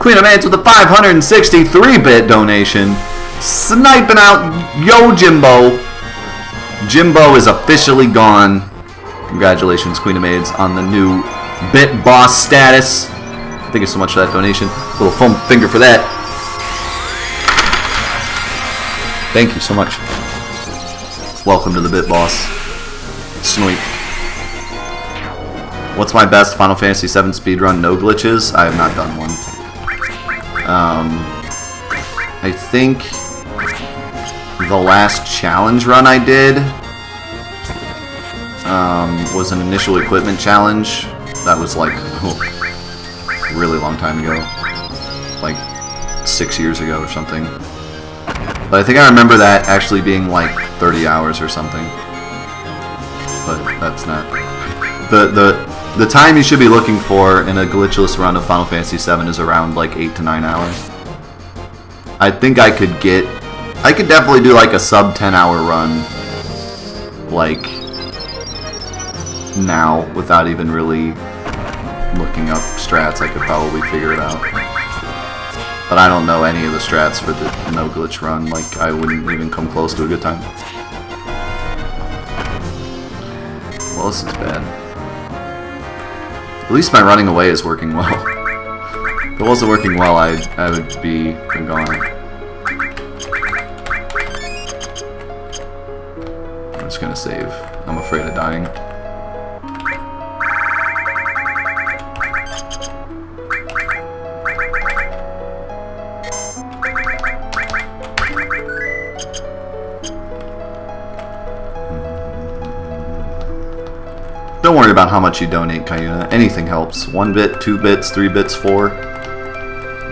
Queen of Maids with a 563-bit donation. Sniping out Yo Jimbo. Jimbo is officially gone. Congratulations, Queen of Maids, on the new Bit Boss status. Thank you so much for that donation. Little foam finger for that. Thank you so much. Welcome to the Bit Boss. Snoink. What's my best Final Fantasy VII speedrun? No glitches? I have not done one. I think the last challenge run I did was an initial equipment challenge. That was like a really long time ago. Like 6 years ago or something. But I think I remember that actually being like 30 hours or something. But that's not... The time you should be looking for in a glitchless run of Final Fantasy VII is around like 8 to 9 hours. I think I could definitely do like a sub 10 hour run like now without even really looking up strats. I could probably figure it out. But I don't know any of the strats for the no glitch run. Like, I wouldn't even come close to a good time. Well, this is bad. At least my running away is working well. If it wasn't working well, I would be gone. I'm just gonna save. I'm afraid of dying. Don't worry about how much you donate, Kayuna. Anything helps. 1 bit, 2 bits, 3 bits, 4.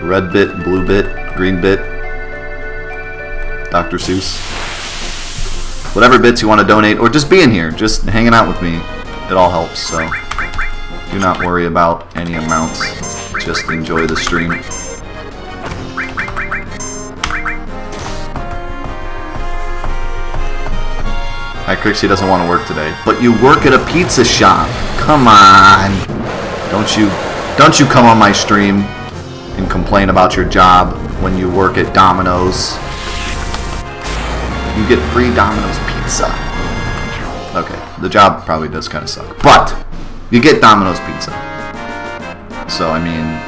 Red bit, blue bit, green bit. Dr. Seuss. Whatever bits you want to donate, or just being here, just hanging out with me. It all helps, so do not worry about any amounts. Just enjoy the stream. Hi, Crixie doesn't want to work today. But you work at a pizza shop. Come on. Don't you come on my stream and complain about your job when you work at Domino's. You get free Domino's pizza. Okay, the job probably does kind of suck. But you get Domino's pizza. So, I mean...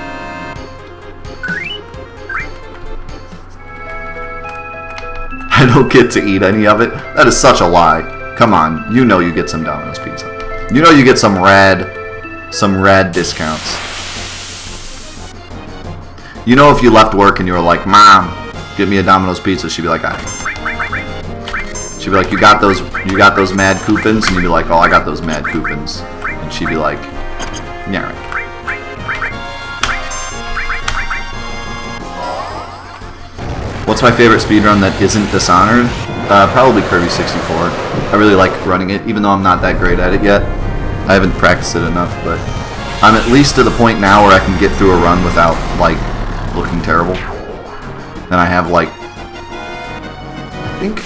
I don't get to eat any of it. That is such a lie. Come on, you know you get some Domino's pizza. You know you get some rad discounts. You know if you left work and you were like, Mom, get me a Domino's pizza, she'd be like, she'd be like, you got those mad coupons? And you'd be like, oh, I got those mad coupons. And she'd be like, yeah, right. What's my favorite speedrun that isn't Dishonored? Probably Kirby 64. I really like running it, even though I'm not that great at it yet. I haven't practiced it enough, but I'm at least to the point now where I can get through a run without, like, looking terrible. And I have, like,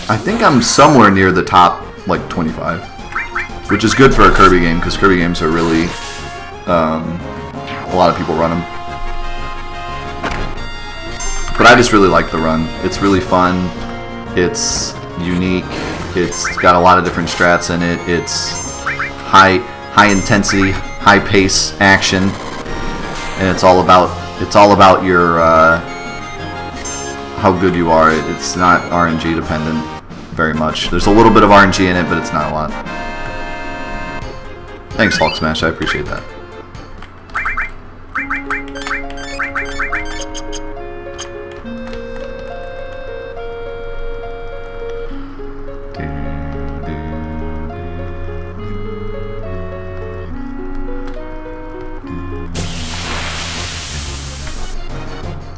I think I'm somewhere near the top, like, 25. Which is good for a Kirby game, because Kirby games are really, a lot of people run them. But I just really like the run. It's really fun. It's unique. It's got a lot of different strats in it. It's high intensity, high pace action, and it's all about your how good you are. It's not RNG dependent very much. There's a little bit of RNG in it, but it's not a lot. Thanks, Hulk Smash. I appreciate that.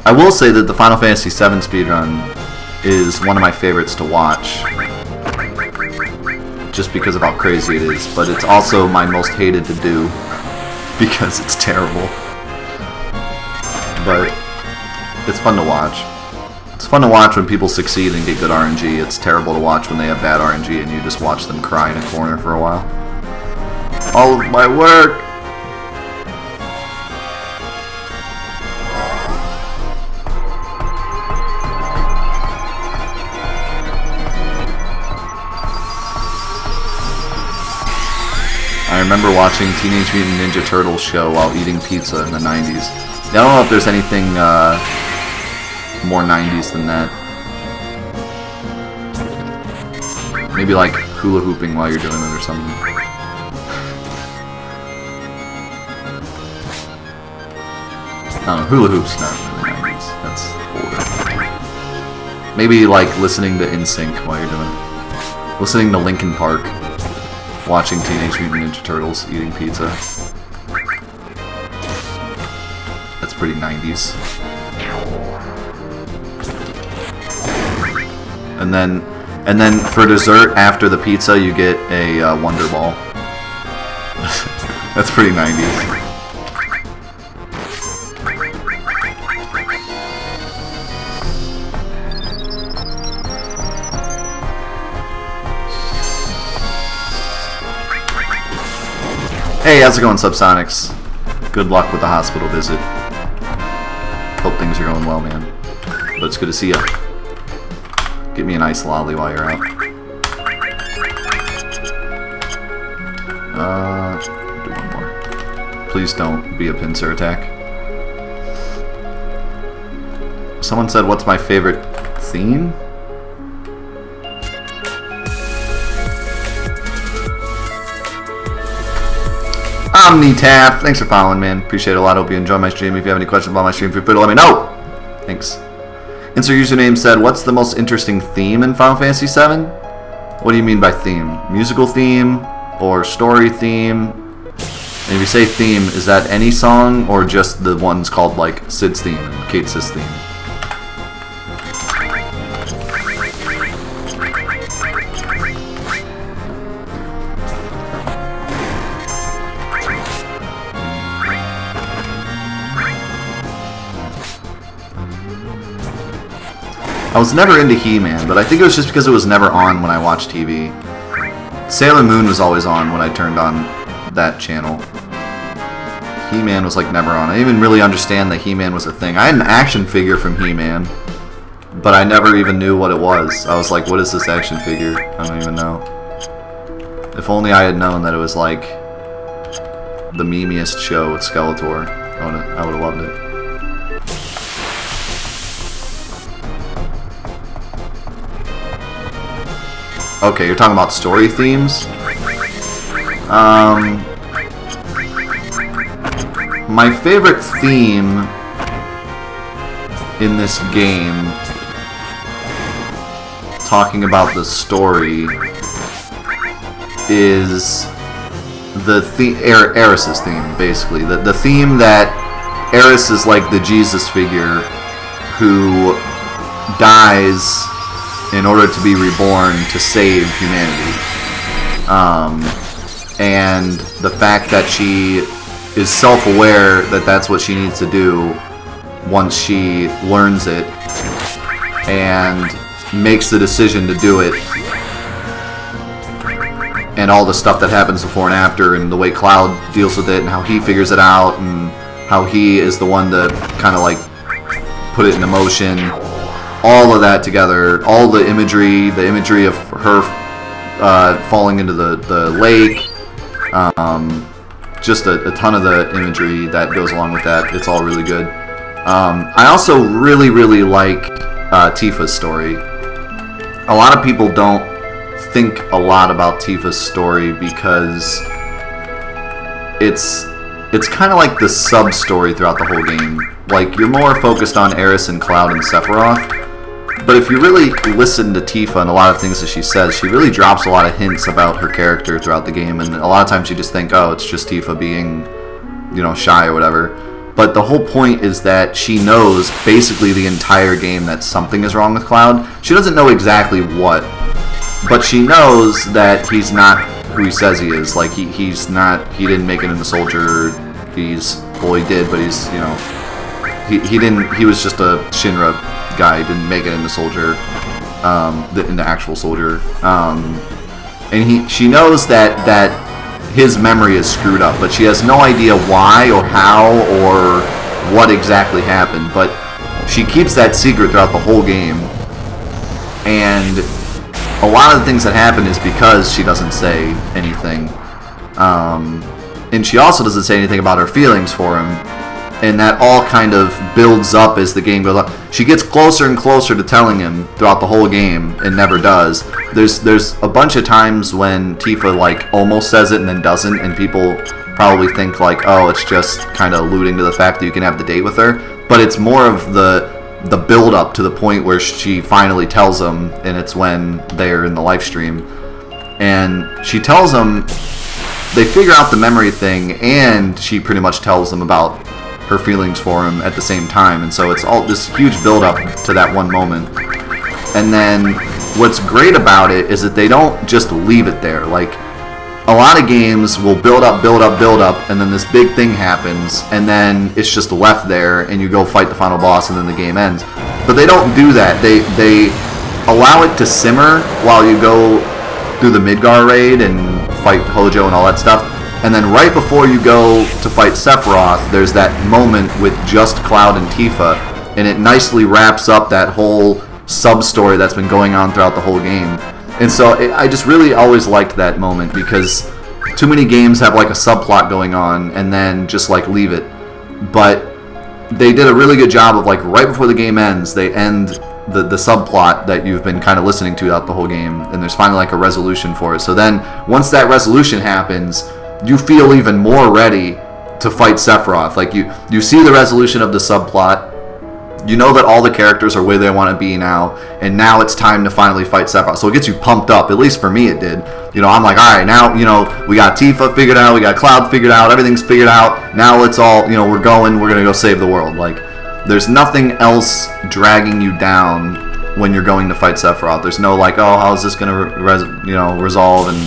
I will say that the Final Fantasy VII speedrun is one of my favorites to watch, just because of how crazy it is, but it's also my most hated to do, because it's terrible. But it's fun to watch. It's fun to watch when people succeed and get good RNG. It's terrible to watch when they have bad RNG and you just watch them cry in a corner for a while. All of my work! remember watching Teenage Mutant Ninja Turtles show while eating pizza in the 90s. I don't know if there's anything more 90s than that. Maybe like hula hooping while you're doing it or something. I don't know, hula hoops not really 90s. That's older. Maybe like listening to NSYNC while you're doing it. Listening to Linkin Park. Watching Teenage Mutant Ninja Turtles, eating pizza. That's pretty 90s. And then for dessert after the pizza you get a Wonder Ball. That's pretty 90s. Hey, how's it going, Subsonics? Good luck with the hospital visit. Hope things are going well, man. But it's good to see ya. Give me an ice lolly while you're out. Do one more. Please don't be a pincer attack. Someone said, what's my favorite theme? OmniTaff, thanks for following, man. Appreciate it a lot. Hope you enjoy my stream. If you have any questions about my stream, feel free to let me know. Thanks. Insert username said, what's the most interesting theme in Final Fantasy VII? What do you mean by theme? Musical theme or story theme? And if you say theme, is that any song or just the ones called like Sid's theme and Kate's theme? I was never into He-Man, but I think it was just because it was never on when I watched TV. Sailor Moon was always on when I turned on that channel. He-Man was like never on. I didn't even really understand that He-Man was a thing. I had an action figure from He-Man, but I never even knew what it was. I was like, what is this action figure? I don't even know. If only I had known that it was like the memeiest show with Skeletor. I would have loved it. Okay, you're talking about story themes? My favorite theme in this game, talking about the story, is the Eris's theme, basically. The theme that Eris is like the Jesus figure who dies in order to be reborn to save humanity. And the fact that she is self-aware that that's what she needs to do once she learns it and makes the decision to do it, and all the stuff that happens before and after, and the way Cloud deals with it, and how he figures it out, and how he is the one to kind of like put it into motion. All of that together, all the imagery of her falling into the lake, just a ton of the imagery that goes along with that. It's all really good. I also really, really like Tifa's story. A lot of people don't think a lot about Tifa's story because it's kind of like the sub-story throughout the whole game. Like, you're more focused on Eris and Cloud and Sephiroth. But if you really listen to Tifa and a lot of things that she says, she really drops a lot of hints about her character throughout the game, and a lot of times you just think, oh, it's just Tifa being, you know, shy or whatever. But the whole point is that she knows basically the entire game that something is wrong with Cloud. She doesn't know exactly what, but she knows that he's not who he says he is. Like, he's not, he didn't make it in the soldier, well, he did, but he's, you know, he was just a Shinra guy, didn't make it into soldier, into actual soldier, and she knows that his memory is screwed up, but she has no idea why or how or what exactly happened. But she keeps that secret throughout the whole game, and a lot of the things that happen is because she doesn't say anything. And she also doesn't say anything about her feelings for him. And that all kind of builds up as the game goes on. She gets closer and closer to telling him throughout the whole game, and never does. There's a bunch of times when Tifa like almost says it and then doesn't, and people probably think like, oh, it's just kind of alluding to the fact that you can have the date with her. But it's more of the build up to the point where she finally tells him, and it's when they're in the live stream. And she tells him, they figure out the memory thing, and she pretty much tells them about her feelings for him at the same time. And so it's all this huge build up to that one moment. And then what's great about it is that they don't just leave it there. Like, a lot of games will build up, and then this big thing happens, and then it's just left there, and you go fight the final boss, and then the game ends. But they don't do that. They allow it to simmer while you go through the Midgar raid and fight Hojo and all that stuff. And then right before you go to fight Sephiroth, there's that moment with just Cloud and Tifa, and it nicely wraps up that whole sub-story that's been going on throughout the whole game. And so I just really always liked that moment, because too many games have like a subplot going on and then just like leave it. But they did a really good job of like right before the game ends, they end the subplot that you've been kind of listening to throughout the whole game, and there's finally like a resolution for it. So then once that resolution happens, you feel even more ready to fight Sephiroth. Like you see the resolution of the subplot, you know that all the characters are where they want to be now, and now it's time to finally fight Sephiroth. So it gets you pumped up. At least for me it did. You know, I'm like, all right, now, you know, we got Tifa figured out, we got Cloud figured out, everything's figured out. Now let's all, you know, we're going to go save the world. Like, there's nothing else dragging you down when you're going to fight Sephiroth. There's no like, oh, how is this going to resolve, and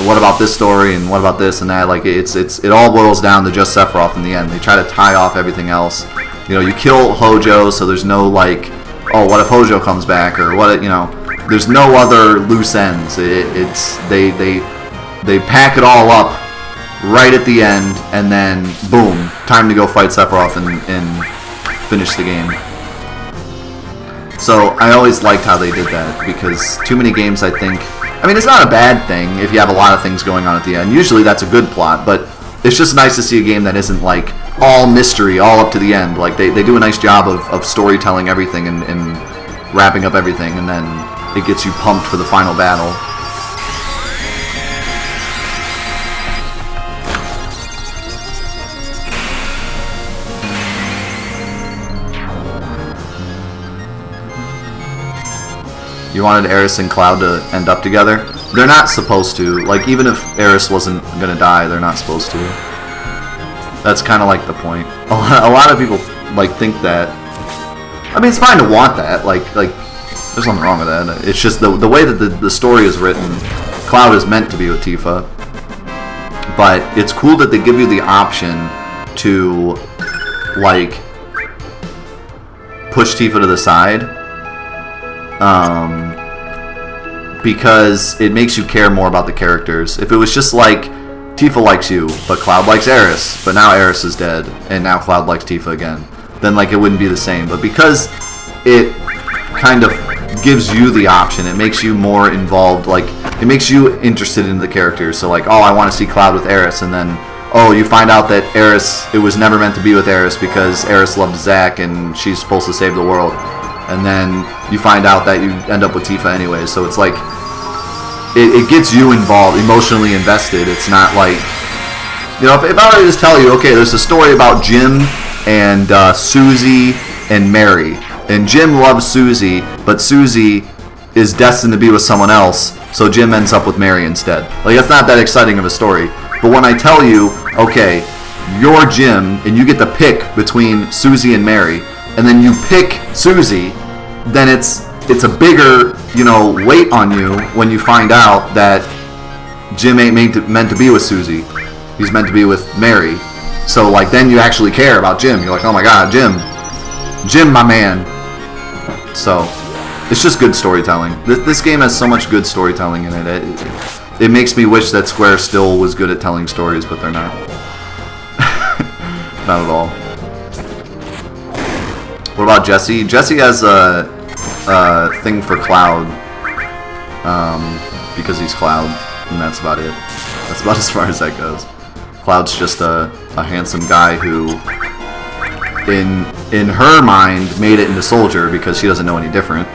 what about this story, and what about this and that. Like, it all boils down to just Sephiroth in the end. They try to tie off everything else. You know, you kill Hojo, so there's no like, oh, what if Hojo comes back, or what, you know, there's no other loose ends. They pack it all up right at the end, and then boom, time to go fight Sephiroth and finish the game. So I always liked how they did that, because too many games, I think, I mean, it's not a bad thing if you have a lot of things going on at the end. Usually that's a good plot, but it's just nice to see a game that isn't like all mystery all up to the end. Like, they do a nice job of storytelling everything and wrapping up everything, and then it gets you pumped for the final battle. You wanted Aeris and Cloud to end up together? They're not supposed to. Like, even if Aeris wasn't gonna die, they're not supposed to. That's kind of like the point. A lot of people like think that. I mean, it's fine to want that. Like there's nothing wrong with that. It's just the way that the story is written. Cloud is meant to be with Tifa, but it's cool that they give you the option to like push Tifa to the side. Because it makes you care more about the characters. If it was just like, Tifa likes you, but Cloud likes Aeris, but now Aeris is dead, and now Cloud likes Tifa again, then like it wouldn't be the same. But because it kind of gives you the option, it makes you more involved, like, it makes you interested in the characters. So like, oh, I want to see Cloud with Aeris, and then, oh, you find out that Aeris, it was never meant to be with Aeris because Aeris loved Zack and she's supposed to save the world. And then you find out that you end up with Tifa anyway. So it's like, it gets you involved, emotionally invested. It's not like, you know, if I were to just tell you, okay, there's a story about Jim and Susie and Mary. And Jim loves Susie, but Susie is destined to be with someone else. So Jim ends up with Mary instead. Like, that's not that exciting of a story. But when I tell you, okay, you're Jim, and you get to pick between Susie and Mary, and then you pick Susie, then it's a bigger, you know, weight on you when you find out that Jim ain't meant to be with Susie. He's meant to be with Mary. So, like, then you actually care about Jim. You're like, oh my god, Jim, my man. So, it's just good storytelling. This game has so much good storytelling in it. It makes me wish that Square still was good at telling stories, but they're not. Not at all. What about Jesse? Jesse has a thing for Cloud, because he's Cloud, and that's about it. That's about as far as that goes. Cloud's just a handsome guy who, in her mind, made it into soldier because she doesn't know any different.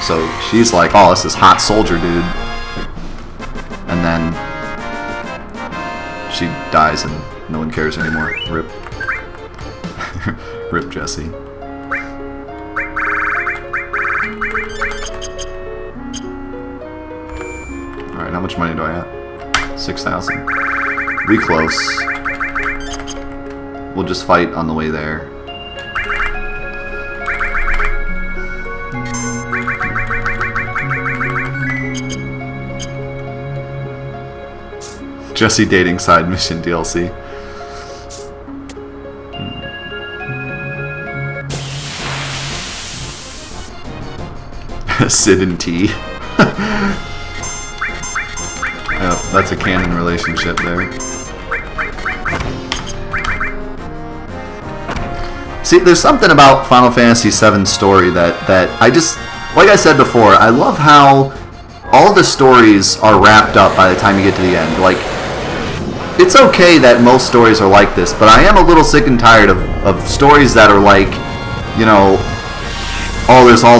So she's like, oh, this is hot soldier dude. And then she dies and no one cares anymore. Rip. Rip Jessie. Alright, how much money do I have? 6,000. We close. We'll just fight on the way there. Jessie dating side mission DLC. Sid and T. Oh, that's a canon relationship there. See, there's something about Final Fantasy VII story that I just, like I said before, I love how all the stories are wrapped up by the time you get to the end. Like, it's okay that most stories are like this, but I am a little sick and tired of stories that are like, you know, oh, there's all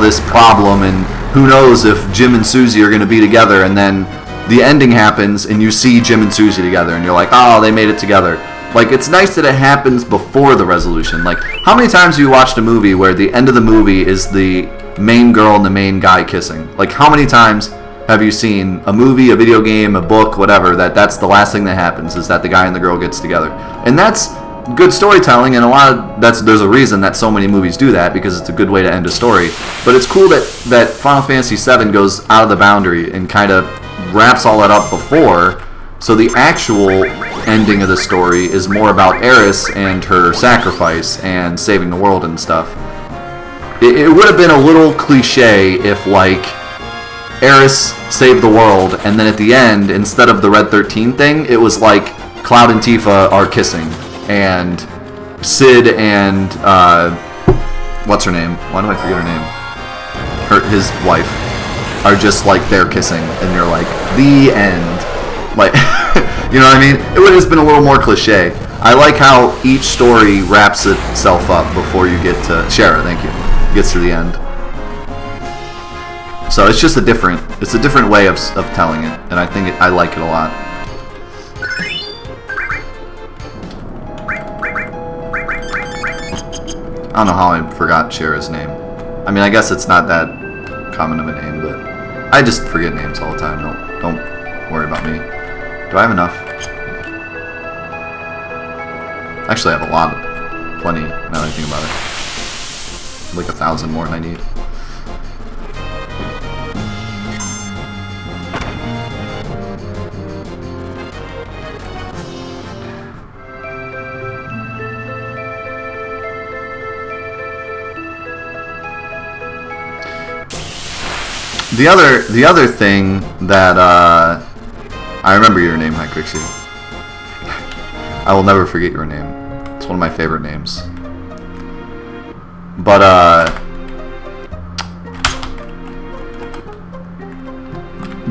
this problem, and who knows if Jim and Susie are going to be together, and then the ending happens, and you see Jim and Susie together, and you're like, oh, they made it together. Like, it's nice that it happens before the resolution. Like, how many times have you watched a movie where the end of the movie is the main girl and the main guy kissing? Like, how many times have you seen a movie, a video game, a book, whatever, that's the last thing that happens, is that the guy and the girl gets together? And that's good storytelling, and there's a reason that so many movies do that, because it's a good way to end a story. But it's cool that Final Fantasy VII goes out of the boundary and kind of wraps all that up before, so the actual ending of the story is more about Aeris and her sacrifice and saving the world and stuff. It would have been a little cliche if, like, Aeris saved the world, and then at the end, instead of the Red 13 thing, it was like Cloud and Tifa are kissing, and Sid and what's her name? Why do I forget her name? His wife are just like they're kissing, and you're like, the end. Like, you know what I mean? It would have just been a little more cliche. I like how each story wraps itself up before you get to Shara. Thank you. Gets to the end. So it's just a different way of telling it, and I think I like it a lot. I don't know how I forgot Shara's name. I mean, I guess it's not that common of a name, but I just forget names all the time. Don't worry about me. Do I have enough? Actually, I have a lot. Plenty, now that I think about it. Like 1,000 more than I need. The other thing that I remember your name, Hi Crixie. I will never forget your name. It's one of my favorite names. But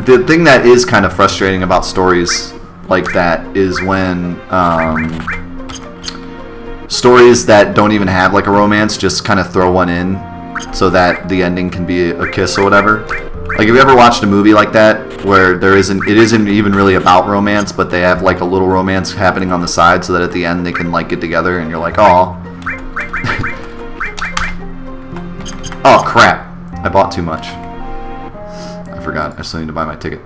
the thing that is kind of frustrating about stories like that is when stories that don't even have like a romance just kind of throw one in so that the ending can be a kiss or whatever. Like, have you ever watched a movie like that where it isn't even really about romance, but they have like a little romance happening on the side so that at the end they can like get together, and you're like, oh. Oh crap, I bought too much. I forgot, I still need to buy my ticket.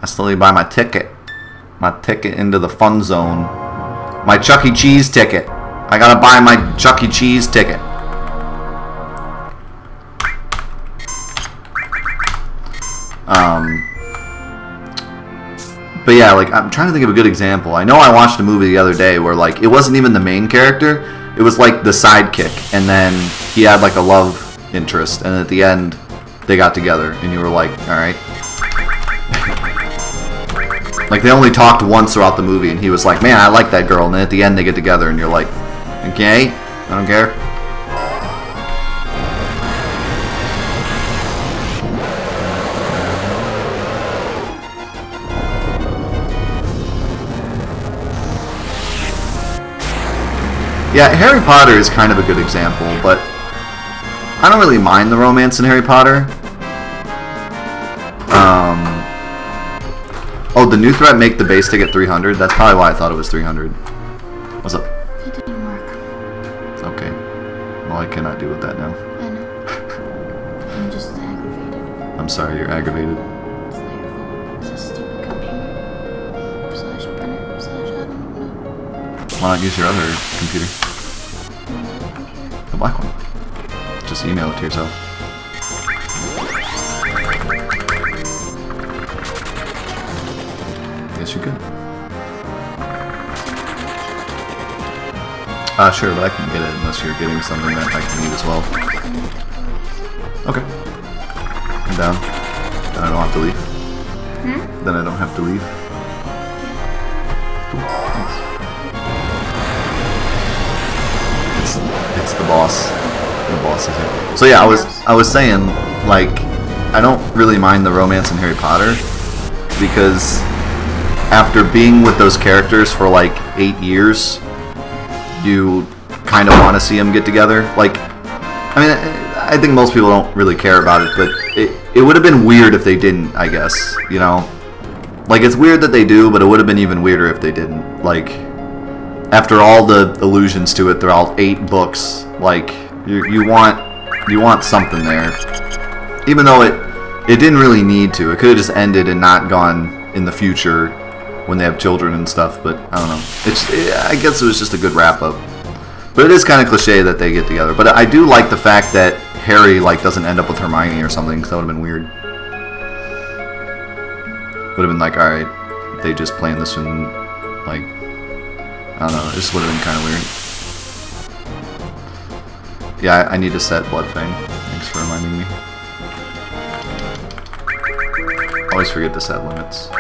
I still need to buy my ticket. My ticket into the fun zone. My Chuck E. Cheese ticket. I gotta buy my Chuck E. Cheese ticket. But yeah, like, I'm trying to think of a good example. I know I watched a movie the other day where, like, it wasn't even the main character. It was, like, the sidekick. And then he had, like, a love interest. And at the end, they got together. And you were like, alright. Like, they only talked once throughout the movie. And he was like, man, I like that girl. And then at the end, they get together. And you're like, okay, I don't care. Yeah, Harry Potter is kind of a good example, but I don't really mind the romance in Harry Potter. Oh, the new threat, make the base ticket 300. That's probably why I thought it was 300. What's up? It didn't work. Okay. Well, I cannot deal with that now. I know. I'm just aggravated. I'm sorry, you're aggravated. It's not your fault. It's a stupid computer. Slash printer. Slash I don't know. Why not use your other computer? The black one. Just email it to yourself. Yes, you could. Sure, but I can get it unless you're getting something that I can need as well. Okay. I'm down. Then I don't have to leave. Then I don't have to leave. Cool. Thanks. It's the boss. The boss is here. So yeah, I was saying, like, I don't really mind the romance in Harry Potter because after being with those characters for like 8 years, you kind of want to see them get together. Like, I mean, I think most people don't really care about it, but it would have been weird if they didn't, I guess, you know? Like, it's weird that they do, but it would have been even weirder if they didn't. Like, after all the allusions to it, they're all 8 books. Like, you want something there. Even though it didn't really need to. It could have just ended and not gone in the future when they have children and stuff, but I don't know. I guess it was just a good wrap-up. But it is kind of cliche that they get together. But I do like the fact that Harry, like, doesn't end up with Hermione or something, because that would have been weird. Would have been like, alright, they just planned this and, like, I don't know, it just would have been kind of weird. Yeah, I need to set Blood Fang. Thanks for reminding me. Always forget to set limits.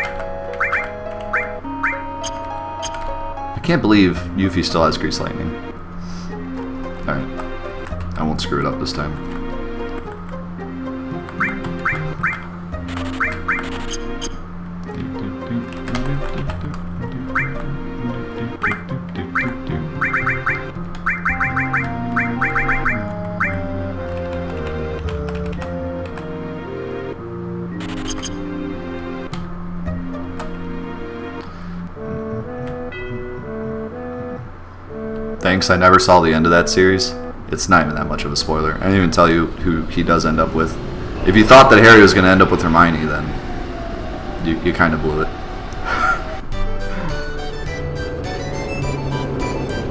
I can't believe Yuffie still has Grease Lightning. Alright. I won't screw it up this time. Thanks, I never saw the end of that series. It's not even that much of a spoiler. I didn't even tell you who he does end up with. If you thought that Harry was going to end up with Hermione, then you kind of blew it.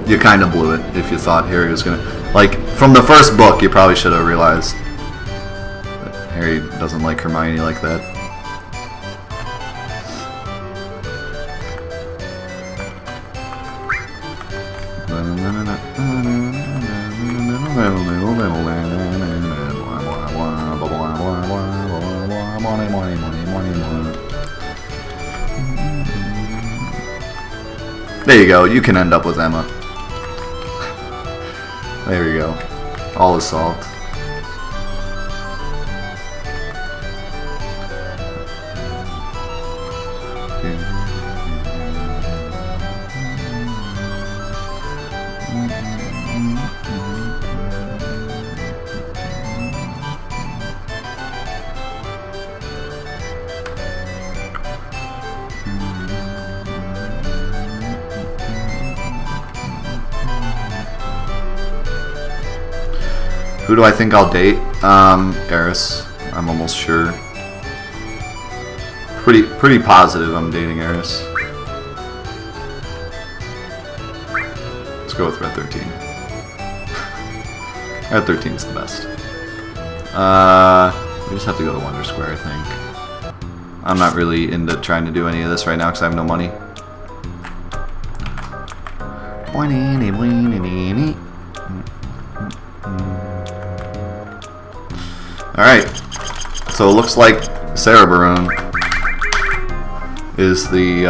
You kind of blew it if you thought Harry was going to... Like, from the first book, you probably should have realized that Harry doesn't like Hermione like that. There you go, you can end up with Emma. There you go. All is solved. Who do I think I'll date? Eris. I'm almost sure. Pretty positive I'm dating Eris. Let's go with Red 13. Red 13's the best. We just have to go to Wonder Square, I think. I'm not really into trying to do any of this right now because I have no money. Alright, so it looks like Sarah Baroon is the,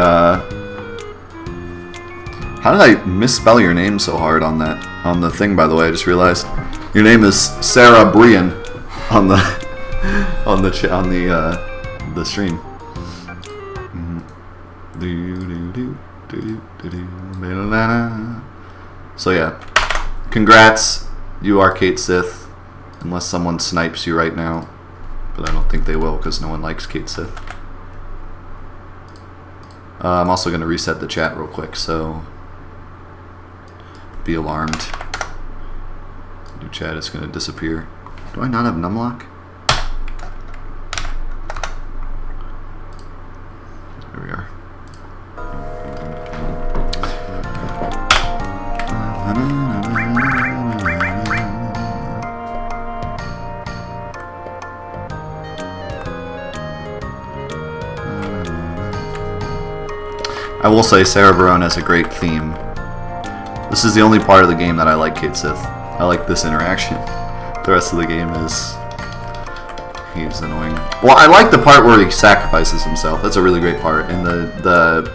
how did I misspell your name so hard on the thing, by the way? I just realized. Your name is Sarah Brian on the, the stream. So yeah, Congrats, you are Kate Sith. Unless someone snipes you right now. But I don't think they will because no one likes Kate Sith. I'm also going to reset the chat real quick, so be alarmed. New chat is going to disappear. Do I not have numlock? There we are. I will say Sarah Barone has a great theme. This is the only part of the game that I like Kate Sith. I like this interaction. The rest of the game is... he's annoying. Well, I like the part where he sacrifices himself. That's a really great part. And the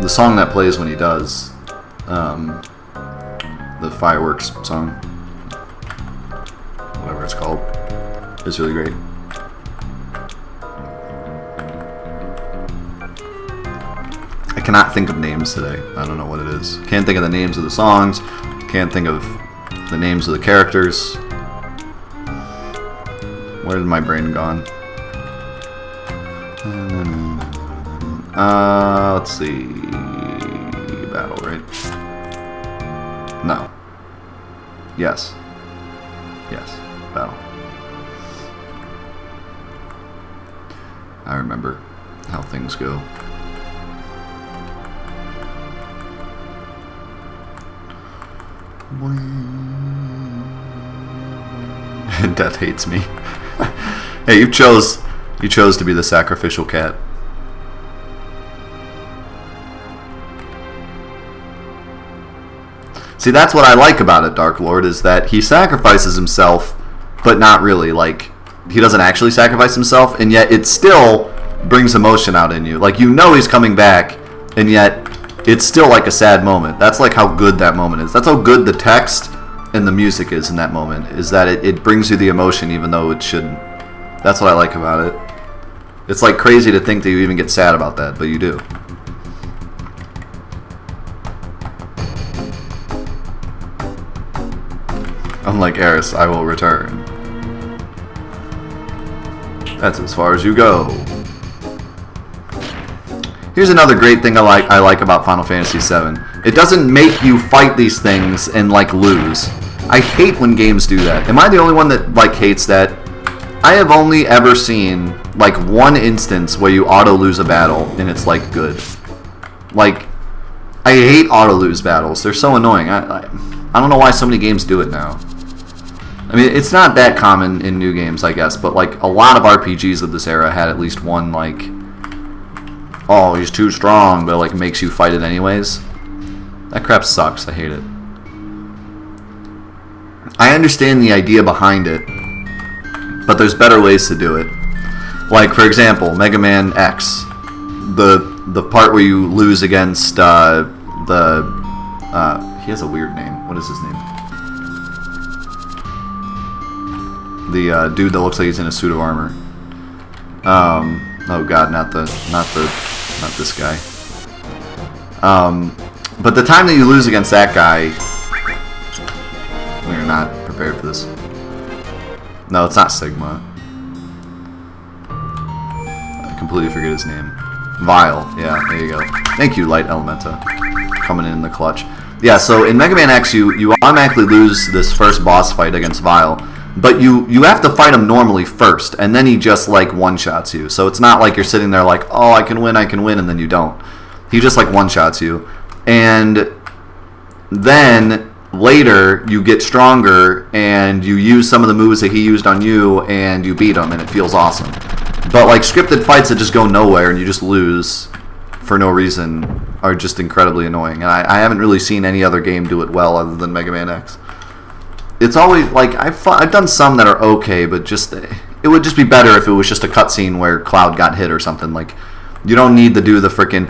song that plays when he does, the fireworks song, whatever it's called, is really great. I cannot think of names today. I don't know what it is. Can't think of the names of the songs. Can't think of the names of the characters. Where did my brain gone? Let's see. Battle, right? No. Yes. Yes. Battle. I remember how things go. Death hates me. Hey, you chose to be the sacrificial cat. See, that's what I like about it, Dark Lord, is that he sacrifices himself, but not really. Like, he doesn't actually sacrifice himself, and yet it still brings emotion out in you. Like, you know he's coming back, and yet it's still like a sad moment. That's like how good that moment is. That's how good the text and the music is in that moment, is that it brings you the emotion even though it shouldn't. That's what I like about it. It's like crazy to think that you even get sad about that, but you do. Unlike Eris, I will return. That's as far as you go. Here's another great thing I like about Final Fantasy VII. It doesn't make you fight these things and like lose. I hate when games do that. Am I the only one that like hates that? I have only ever seen like one instance where you auto lose a battle and it's like good. Like, I hate auto lose battles. They're so annoying. I don't know why so many games do it now. I mean, it's not that common in new games, I guess, but like a lot of RPGs of this era had at least one like, oh, he's too strong, but like makes you fight it anyways. That crap sucks. I hate it. I understand the idea behind it, but there's better ways to do it. Like, for example, Mega Man X, the part where you lose against he has a weird name. What is his name? The dude that looks like he's in a suit of armor. Oh god, not this guy. But the time that you lose against that guy, we're not prepared for this. No, it's not Sigma. I completely forget his name. Vile. Yeah, there you go. Thank you, Light Elementa. Coming in the clutch. Yeah, so in Mega Man X, you automatically lose this first boss fight against Vile. But you have to fight him normally first, and then he just like one-shots you. So it's not like you're sitting there like, oh, I can win, and then you don't. He just like one-shots you. And then later you get stronger, and you use some of the moves that he used on you, and you beat him, and it feels awesome. But like scripted fights that just go nowhere, and you just lose for no reason, are just incredibly annoying. And I haven't really seen any other game do it well other than Mega Man X. It's always like I've done some that are okay, but just it would just be better if it was just a cutscene where Cloud got hit or something. Like, you don't need to do the freaking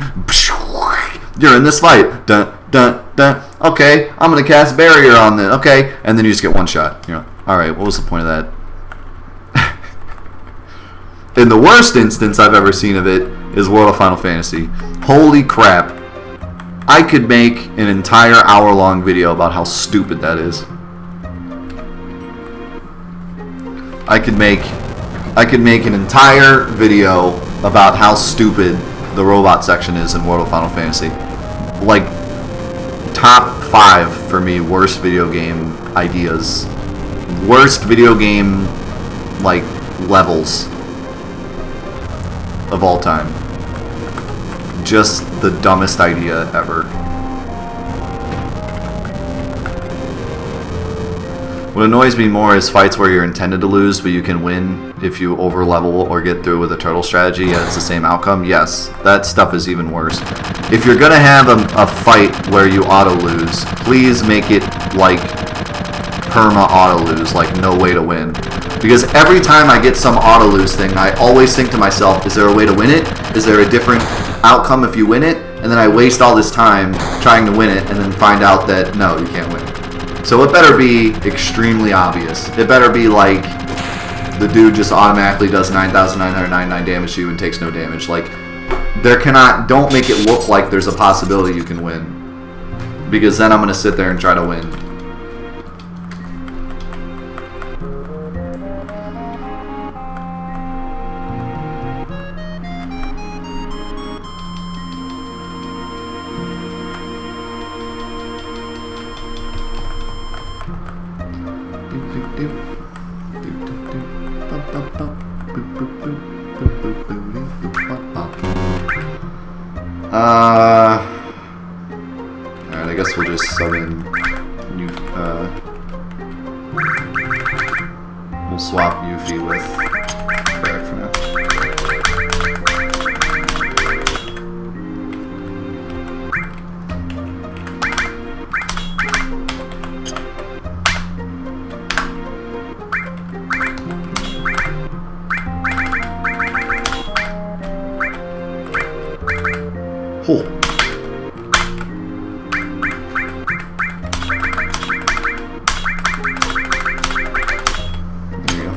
you're in this fight, dun dun dun. Okay, I'm gonna cast barrier on it. Okay, and then you just get one shot. You know, all right. What was the point of that? And the worst instance I've ever seen of it is World of Final Fantasy. Holy crap! I could make an entire hour-long video about how stupid that is. I could make an entire video about how stupid the robot section is in World of Final Fantasy. Like, top 5 for me worst video game ideas. Worst video game, like, levels of all time. Just the dumbest idea ever. What annoys me more is fights where you're intended to lose, but you can win if you over-level or get through with a turtle strategy and it's the same outcome. Yes, that stuff is even worse. If you're gonna have a fight where you auto-lose, please make it like perma-auto-lose, like no way to win. Because every time I get some auto-lose thing, I always think to myself, is there a way to win it? Is there a different outcome if you win it? And then I waste all this time trying to win it and then find out that no, you can't win it. So it better be extremely obvious. It better be like the dude just automatically does 9,999 damage to you and takes no damage. Like, don't make it look like there's a possibility you can win. Because then I'm going to sit there and try to win. Alright, I guess we'll just sub in new, we'll swap Yuffie with Barrack for now. Oh. There you go.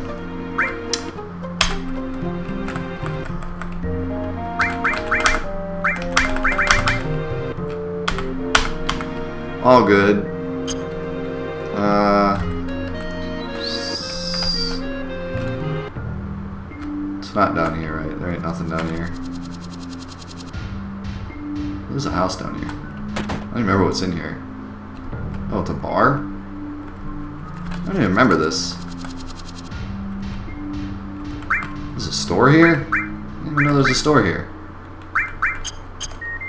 All good. It's not down here, right? There ain't nothing down here. There's a house down here. I don't even remember what's in here. Oh, it's a bar? I don't even remember this. There's a store here? I didn't even know there's a store here.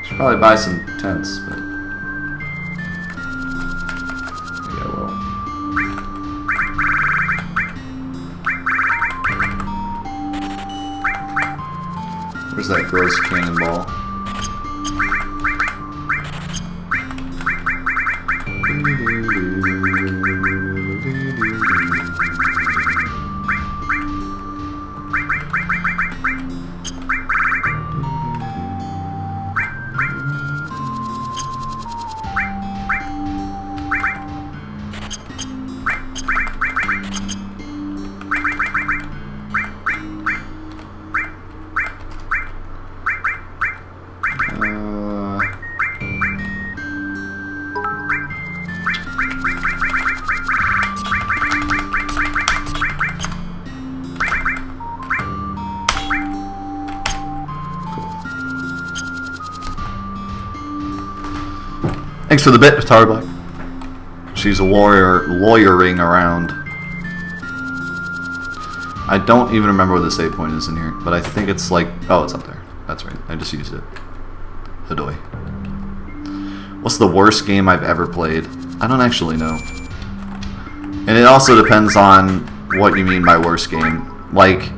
Should probably buy some tents, but... yeah, well... where's that gross cannonball? Thanks for the bit, Tar Black. She's a lawyering around. I don't even remember where the save point is in here, but I think it's like... oh, it's up there. That's right. I just used it. Hadoy. What's the worst game I've ever played? I don't actually know. And it also depends on what you mean by worst game. Like,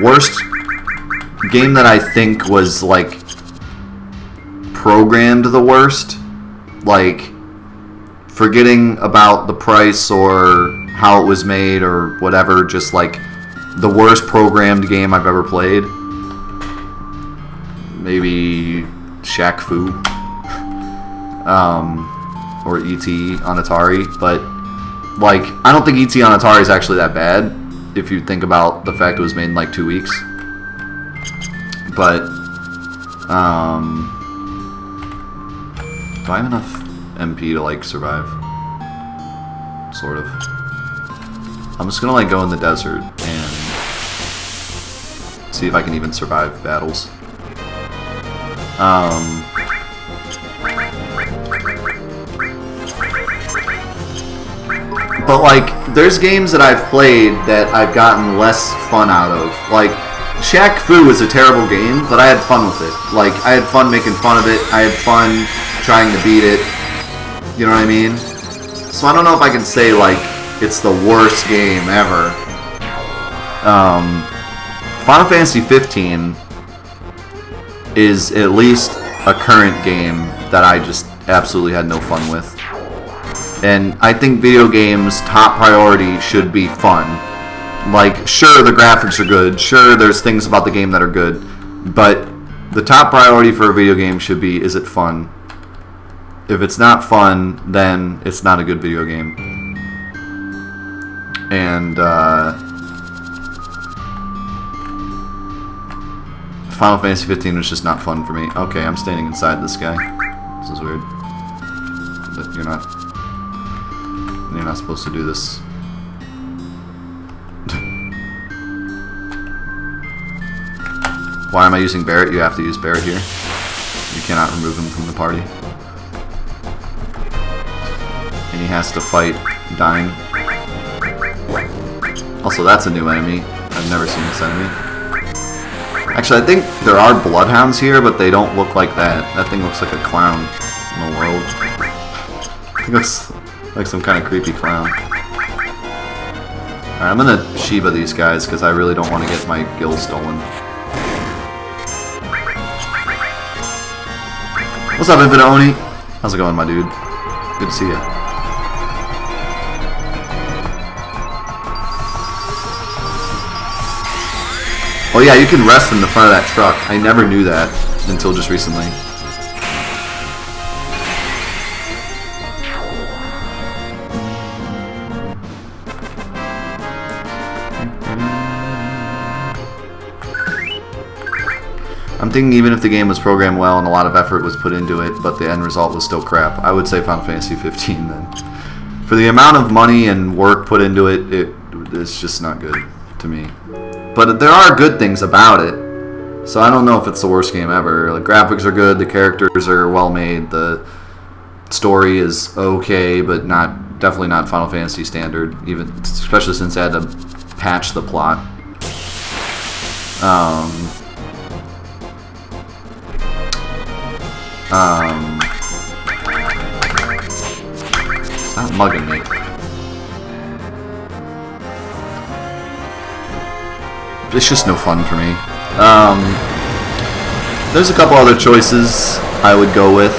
worst game that I think was, like, programmed the worst. Like, forgetting about the price or how it was made or whatever, just like the worst programmed game I've ever played. Maybe Shaq Fu. Or E.T. on Atari. But, like, I don't think E.T. on Atari is actually that bad if you think about the fact it was made in like 2 weeks. But, Do I have enough MP to like survive? Sort of. I'm just gonna like go in the desert and see if I can even survive battles. But like, there's games that I've played that I've gotten less fun out of. Like, Shaq Fu is a terrible game, but I had fun with it. Like, I had fun making fun of it. I had fun trying to beat it. You know what I mean? So I don't know if I can say, like, it's the worst game ever. Final Fantasy 15 is at least a current game that I just absolutely had no fun with. And I think video games' top priority should be fun. Like, sure, the graphics are good. Sure, there's things about the game that are good. But the top priority for a video game should be, is it fun? If it's not fun, then it's not a good video game. And, Final Fantasy 15 was just not fun for me. Okay, I'm standing inside this guy. This is weird. But you're not... You're not supposed to do this. Why am I using Barret? You have to use Barret here. You cannot remove him from the party. And he has to fight Dying. Also, that's a new enemy. I've never seen this enemy. Actually, I think there are bloodhounds here, but they don't look like that. That thing looks like a clown in the world. It looks like some kind of creepy clown. Alright, I'm gonna Shiva these guys because I really don't want to get my gil stolen. What's up, Infinite Oni? How's it going, my dude? Good to see you. Oh yeah, you can rest in the front of that truck. I never knew that until just recently. I'm thinking even if the game was programmed well and a lot of effort was put into it, but the end result was still crap, I would say Final Fantasy 15 then. For the amount of money and work put into it, it's just not good to me. But there are good things about it, so I don't know if it's the worst game ever. Like, graphics are good, the characters are well made, the story is okay, but definitely not Final Fantasy standard, even especially since I had to patch the plot. Stop mugging me. It's just no fun for me. There's a couple other choices I would go with.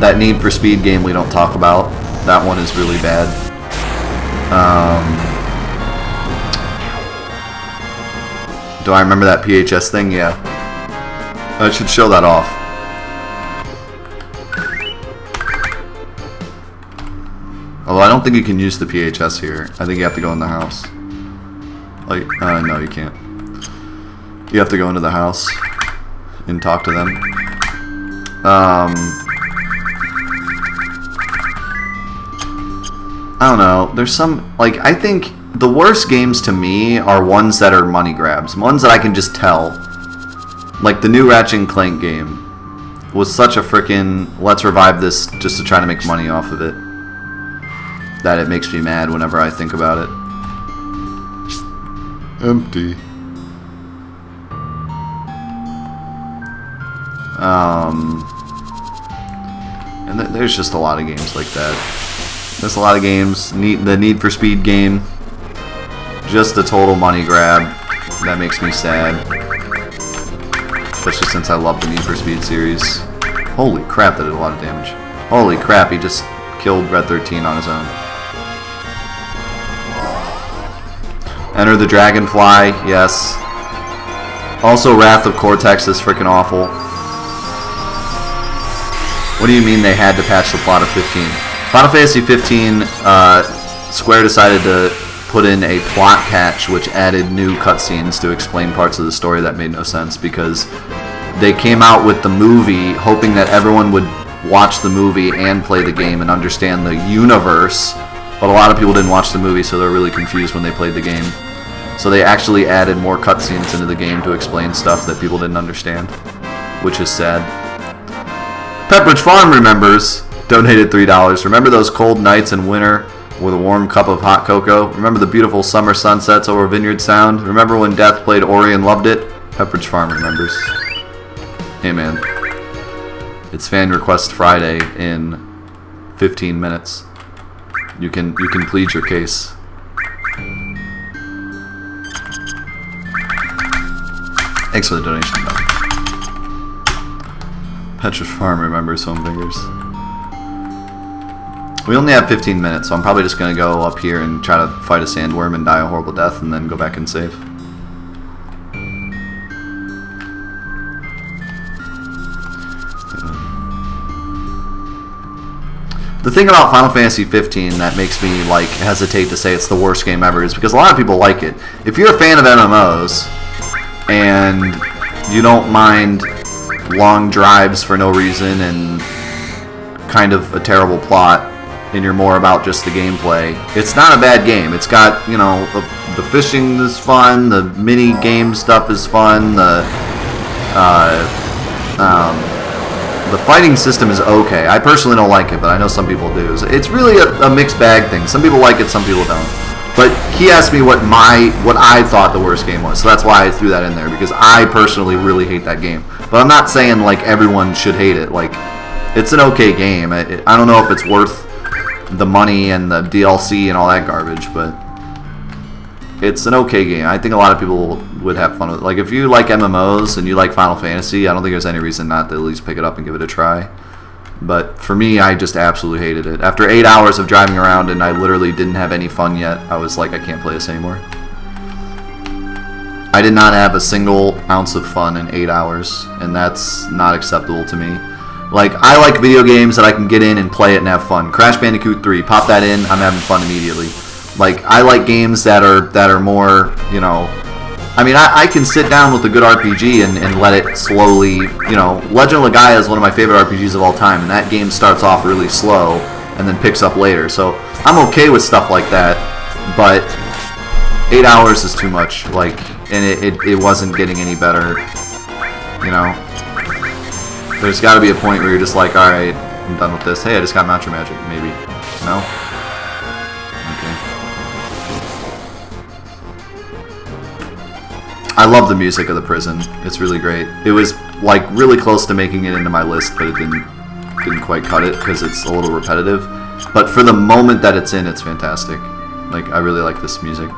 That Need for Speed game we don't talk about. That one is really bad. Do I remember that PHS thing? Yeah. I should show that off. Although I don't think you can use the PHS here. I think you have to go in the house. Like, no, you can't. You have to go into the house and talk to them. I don't know. There's some, like, I think the worst games to me are ones that are money grabs. Ones that I can just tell. Like the new Ratchet & Clank game was such a frickin' let's revive this just to try to make money off of it that it makes me mad whenever I think about it. Empty. And there's just a lot of games like that. There's a lot of games. The Need for Speed game. Just a total money grab. That makes me sad. Especially since I love the Need for Speed series. Holy crap, that did a lot of damage. Holy crap, he just killed Red 13 on his own. Enter the Dragonfly, yes. Also, Wrath of Cortex is freaking awful. What do you mean they had to patch the plot of 15? Final Fantasy 15, Square decided to put in a plot patch which added new cutscenes to explain parts of the story that made no sense because they came out with the movie hoping that everyone would watch the movie and play the game and understand the universe, but a lot of people didn't watch the movie, so they're really confused when they played the game. So they actually added more cutscenes into the game to explain stuff that people didn't understand, which is sad. Pepperidge Farm remembers, donated $3. Remember those cold nights in winter with a warm cup of hot cocoa? Remember the beautiful summer sunsets over Vineyard Sound? Remember when Death played Ori and loved it? Pepperidge Farm remembers. Hey man, it's Fan Request Friday in 15 minutes. You can plead your case. Thanks for the donation, buddy. Pepperidge Farm remembers Home Fingers. We only have 15 minutes, so I'm probably just going to go up here and try to fight a sandworm and die a horrible death and then go back and save. The thing about Final Fantasy 15 that makes me like hesitate to say it's the worst game ever is because a lot of people like it. If you're a fan of MMOs and you don't mind long drives for no reason and kind of a terrible plot, and you're more about just the gameplay, it's not a bad game. It's got, you know, the fishing is fun, the mini game stuff is fun, the fighting system is okay. I personally don't like it, but I know some people do. It's really a mixed bag thing. Some people like it, some people don't. But he asked me what I thought the worst game was, so that's why I threw that in there, because I personally really hate that game. But I'm not saying like everyone should hate it. Like, it's an okay game. I don't know if it's worth the money and the DLC and all that garbage, but it's an okay game. I think a lot of people would have fun with it. Like, if you like MMOs and you like Final Fantasy, I don't think there's any reason not to at least pick it up and give it a try. But for me, I just absolutely hated it. After 8 hours of driving around and I literally didn't have any fun yet, I was like, I can't play this anymore. I did not have a single ounce of fun in 8 hours, and that's not acceptable to me. Like, I like video games that I can get in and play it and have fun. Crash Bandicoot 3, pop that in, I'm having fun immediately. Like, I like games that are more, you know, I mean, I can sit down with a good RPG and let it slowly, you know, Legend of Legaia is one of my favorite RPGs of all time, and that game starts off really slow and then picks up later. So I'm okay with stuff like that, but 8 hours is too much, like, and it wasn't getting any better, you know. There's got to be a point where you're just like, alright, I'm done with this. Hey, I just got Mantra Magic, maybe. No? Okay. I love the music of the prison. It's really great. It was, like, really close to making it into my list, but it didn't quite cut it because it's a little repetitive. But for the moment that it's in, it's fantastic. Like, I really like this music.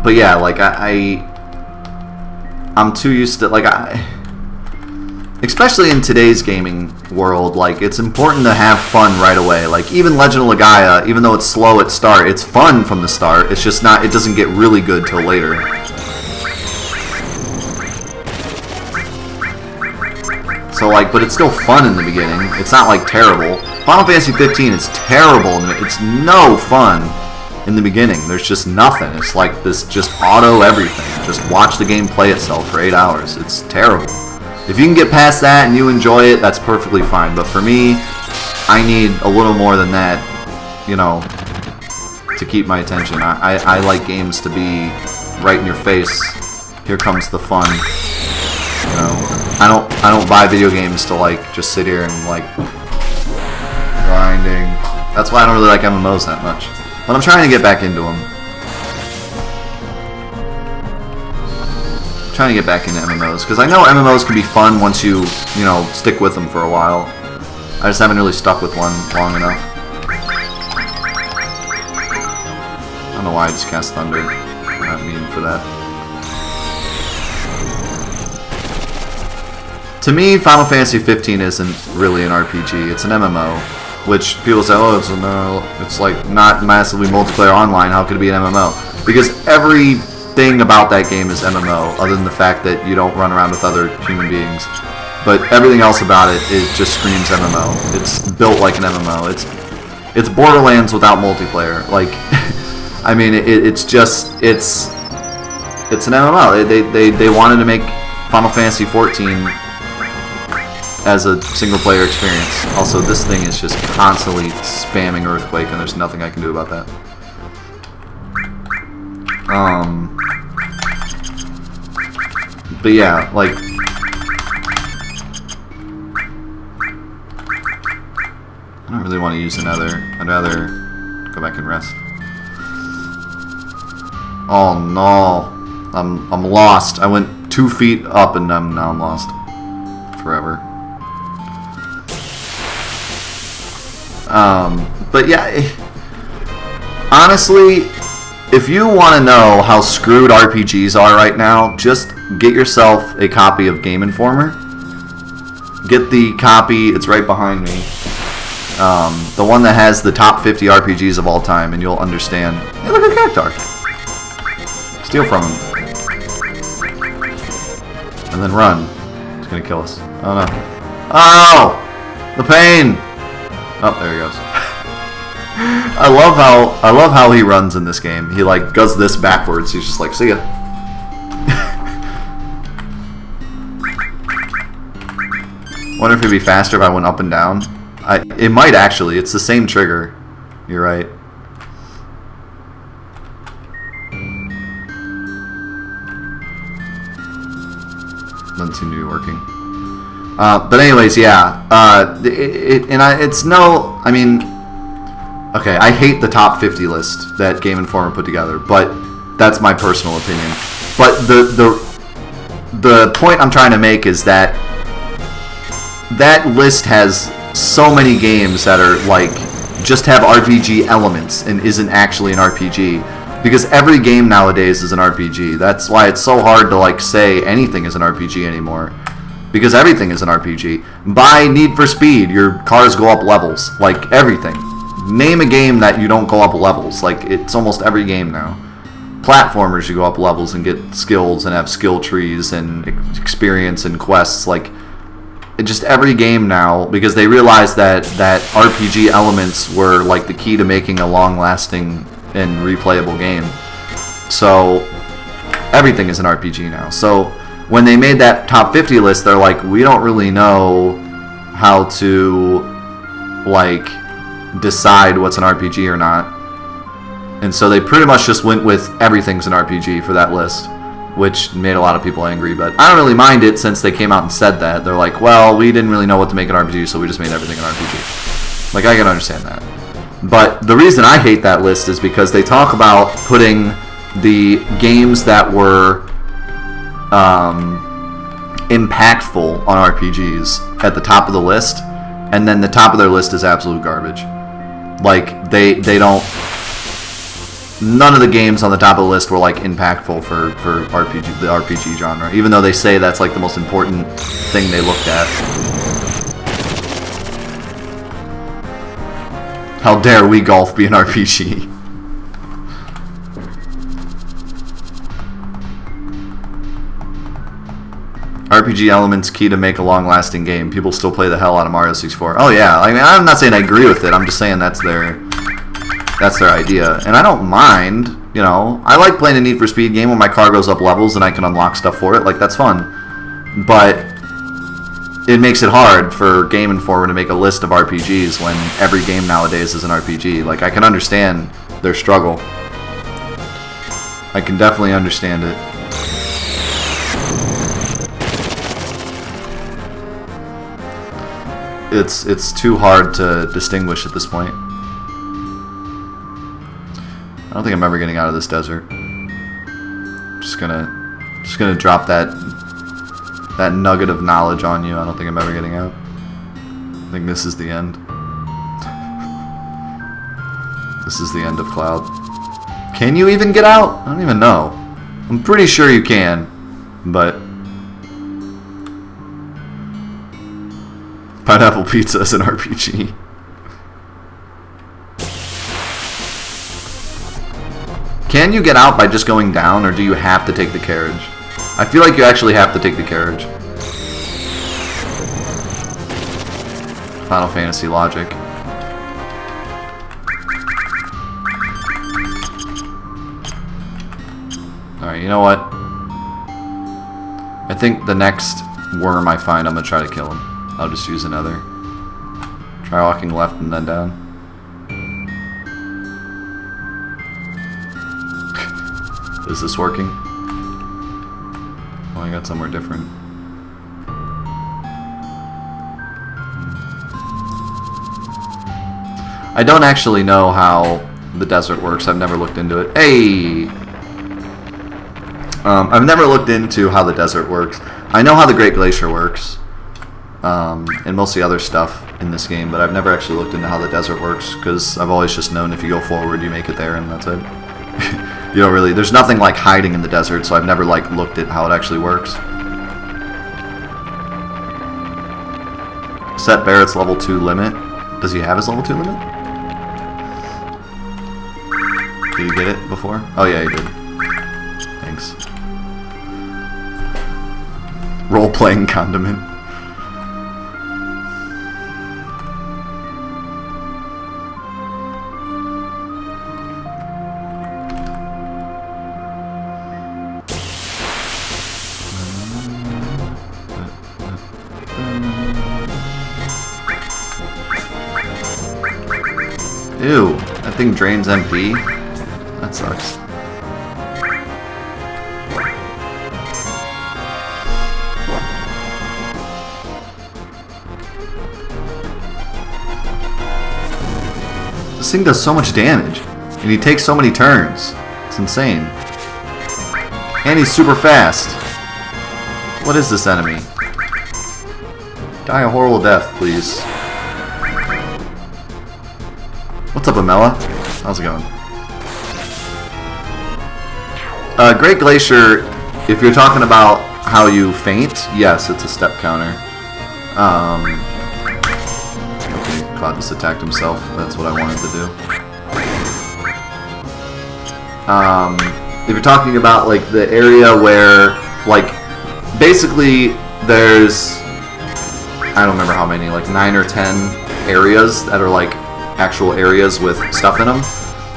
But yeah, like, I'm too used to, like, especially in today's gaming world, like, it's important to have fun right away. Like, even Legend of Legaia, even though it's slow at start, it's fun from the start. It's just not, it doesn't get really good till later. So, like, but it's still fun in the beginning. It's not, like, terrible. Final Fantasy 15 is terrible, and it's no fun in the beginning. There's just nothing. It's like this just auto everything. Just watch the game play itself for 8 hours. It's terrible. If you can get past that and you enjoy it, that's perfectly fine. But for me, I need a little more than that, you know, to keep my attention. I like games to be right in your face. Here comes the fun. You know, I don't buy video games to like just sit here and like grinding. That's why I don't really like MMOs that much. But I'm trying to get back into them. I'm trying to get back into MMOs because I know MMOs can be fun once you know, stick with them for a while. I just haven't really stuck with one long enough. I don't know why I just cast Thunder. I'm not meaning for that. To me, Final Fantasy 15 isn't really an RPG. It's an MMO. Which people say, oh, it's like not massively multiplayer online. How could it be an MMO? Because everything about that game is MMO, other than the fact that you don't run around with other human beings. But everything else about it just screams MMO. It's built like an MMO. It's Borderlands without multiplayer. Like, I mean, it's just it's an MMO. They wanted to make Final Fantasy XIV as a single player experience. Also, this thing is just constantly spamming Earthquake, and there's nothing I can do about that. But yeah, like, I don't really want to use another. I'd rather go back and rest. Oh no, I'm lost. I went 2 feet up and now I'm lost forever. But yeah, honestly, if you want to know how screwed RPGs are right now, just get yourself a copy of Game Informer. Get the copy, it's right behind me. The one that has the top 50 RPGs of all time, and you'll understand. Hey, look at Cactar. Steal from him. And then run. He's gonna kill us. Oh no. Oh! The pain! Oh, there he goes. I love how he runs in this game. He like does this backwards. He's just like, see ya. Wonder if it'd be faster if I went up and down. It might actually. It's the same trigger. You're right. Doesn't seem to be working. But anyways, yeah. It's no. I mean, okay. I hate the top 50 list that Game Informer put together, but that's my personal opinion. But the point I'm trying to make is that that list has so many games that are like just have RPG elements and isn't actually an RPG. Because every game nowadays is an RPG. That's why it's so hard to like say anything is an RPG anymore. Because everything is an RPG. Buy Need for Speed, your cars go up levels. Like everything. Name a game that you don't go up levels. Like it's almost every game now. Platformers, you go up levels and get skills and have skill trees and experience and quests. Like just every game now, because they realized that RPG elements were like the key to making a long-lasting and replayable game. So everything is an RPG now. So when they made that top 50 list, they're like, we don't really know how to like decide what's an RPG or not. And so they pretty much just went with everything's an RPG for that list, which made a lot of people angry. But I don't really mind it since they came out and said that. They're like, well, we didn't really know what to make an RPG, so we just made everything an RPG. Like, I can understand that. But the reason I hate that list is because they talk about putting the games that were impactful on RPGs at the top of the list, and then the top of their list is absolute garbage. Like, they don't... None of the games on the top of the list were like impactful for RPG, the RPG genre, even though they say that's like the most important thing they looked at. How dare we golf be an RPG? RPG elements key to make a long-lasting game. People still play the hell out of Mario 64. Oh yeah, I mean, I'm not saying I agree with it. I'm just saying that's their idea, and I don't mind. You know, I like playing a Need for Speed game when my car goes up levels and I can unlock stuff for it. Like, that's fun. But it makes it hard for Game Informer to make a list of RPGs when every game nowadays is an RPG. Like, I can understand their struggle. I can definitely understand it. It's too hard to distinguish at this point. I don't think I'm ever getting out of this desert. Just gonna drop that nugget of knowledge on you. I don't think I'm ever getting out. I think this is the end. This is the end of Cloud. Can you even get out? I don't even know. I'm pretty sure you can, but Pineapple Pizza is an RPG. Can you get out by just going down, or do you have to take the carriage? I feel like you actually have to take the carriage. Final Fantasy logic. Alright, you know what? I think the next worm I find, I'm going to try to kill him. I'll just use another. Try walking left and then down. Is this working? Oh, I got somewhere different. I don't actually know how the desert works. I've never looked into it. Hey! I've never looked into how the desert works. I know how the Great Glacier works. And mostly other stuff in this game, but I've never actually looked into how the desert works, because I've always just known if you go forward, you make it there, and that's it. You don't really... There's nothing like hiding in the desert, so I've never like looked at how it actually works. Set Barrett's level 2 limit. Does he have his level 2 limit? Did you get it before? Oh yeah, he did. Thanks. Role-playing condiment. Ew, that thing drains MP? That sucks. This thing does so much damage, and he takes so many turns. It's insane. And he's super fast. What is this enemy? Die a horrible death, please. What's up, Amela? How's it going? Great Glacier, if you're talking about how you faint, yes, it's a step counter. Okay, Cloud just attacked himself. That's what I wanted to do. If you're talking about, like, the area where, like, basically there's, I don't remember how many, like 9 or 10 areas that are, like, actual areas with stuff in them,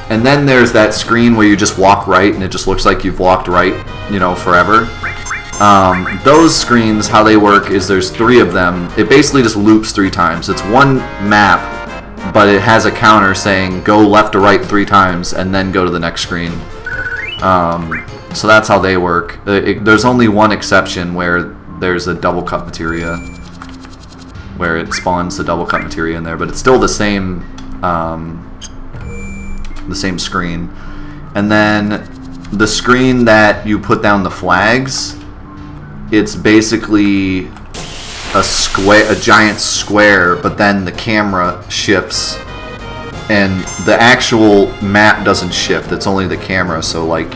and then there's that screen where you just walk right and it just looks like you've walked right, you know, forever. Those screens, how they work is there's 3 of them. It basically just loops 3 times. It's one map, but it has a counter saying go left to right 3 times and then go to the next screen. So that's how they work. There's only one exception where there's a double cut materia, where it spawns the double cut materia in there, but it's still the same screen. And then the screen that you put down the flags, it's basically a square, a giant square, but then the camera shifts and the actual map doesn't shift. It's only the camera, so like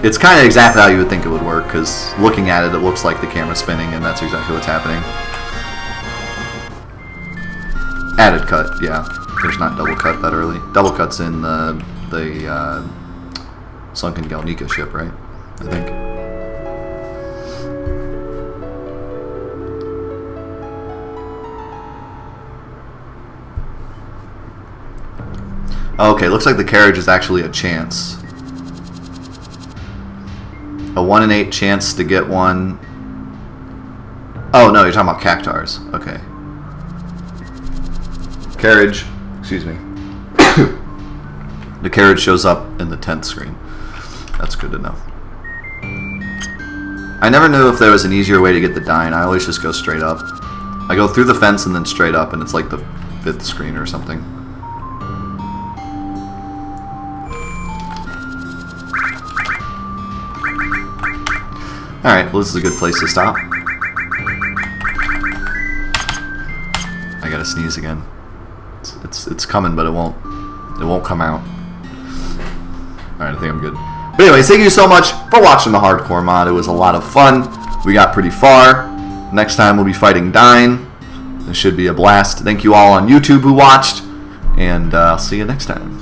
it's kind of exactly how you would think it would work, because looking at it, it looks like the camera's spinning, and that's exactly what's happening. Added cut, yeah. There's not double cut that early. Double cut's in the Sunken Galnica ship, right? I think. Okay, looks like the carriage is actually a chance. A 1 in 8 chance to get one. Oh no, you're talking about cactars. Okay. Carriage, excuse me. The carriage shows up in the 10th screen. That's good to know. I never knew if there was an easier way to get the dine. I always just go straight up. I go through the fence and then straight up, and it's like the 5th screen or something. Alright, well this is a good place to stop. I gotta sneeze again. It's coming, but it won't come out. Alright, I think I'm good. But anyways, thank you so much for watching the hardcore mod. It was a lot of fun. We got pretty far. Next time we'll be fighting Dine. It should be a blast. Thank you all on YouTube who watched, and I'll see you next time.